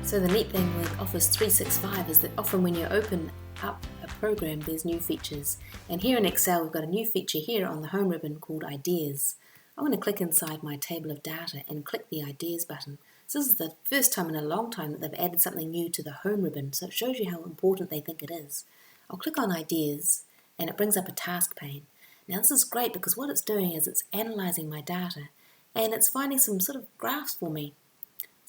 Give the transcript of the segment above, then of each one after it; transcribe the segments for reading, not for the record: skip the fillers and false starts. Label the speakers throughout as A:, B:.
A: So the neat thing with Office 365 is that often when you open up a program, there's new features. And here in Excel, we've got a new feature here on the home ribbon called Ideas. I'm going to click inside my table of data and click the Ideas button. So this is the first time in a long time that they've added something new to the home ribbon, so it shows you how important they think it is. I'll click on Ideas and it brings up a task pane. Now this is great because what it's doing is it's analysing my data and it's finding some sort of graphs for me.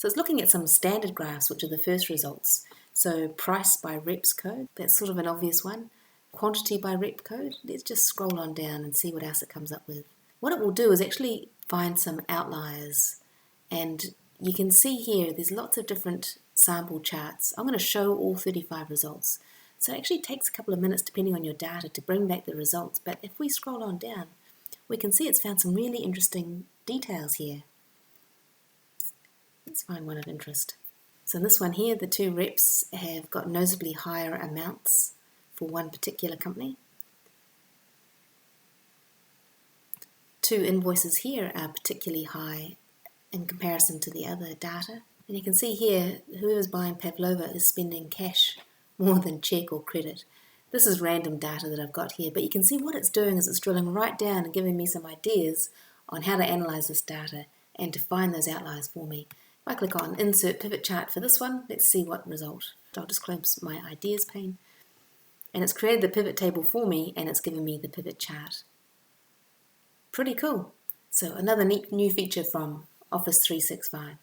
A: So it's looking at some standard graphs, which are the first results. So price by reps code, that's sort of an obvious one. Quantity by rep code, let's just scroll on down and see what else it comes up with. What it will do is actually find some outliers. And you can see here, there's lots of different sample charts. I'm going to show all 35 results. So it actually takes a couple of minutes, depending on your data, to bring back the results. But if we scroll on down, we can see it's found some really interesting details here. Let's find one of interest. So in this one here, the two reps have got noticeably higher amounts for one particular company. Two invoices here are particularly high in comparison to the other data. And you can see here, whoever's buying Pavlova is spending cash more than check or credit. This is random data that I've got here, but you can see what it's doing is it's drilling right down and giving me some ideas on how to analyze this data and to find those outliers for me. If I click on Insert Pivot Chart for this one, let's see what result. I'll just close my Ideas pane. And it's created the pivot table for me, and it's given me the pivot chart. Pretty cool. So another neat new feature from Office 365.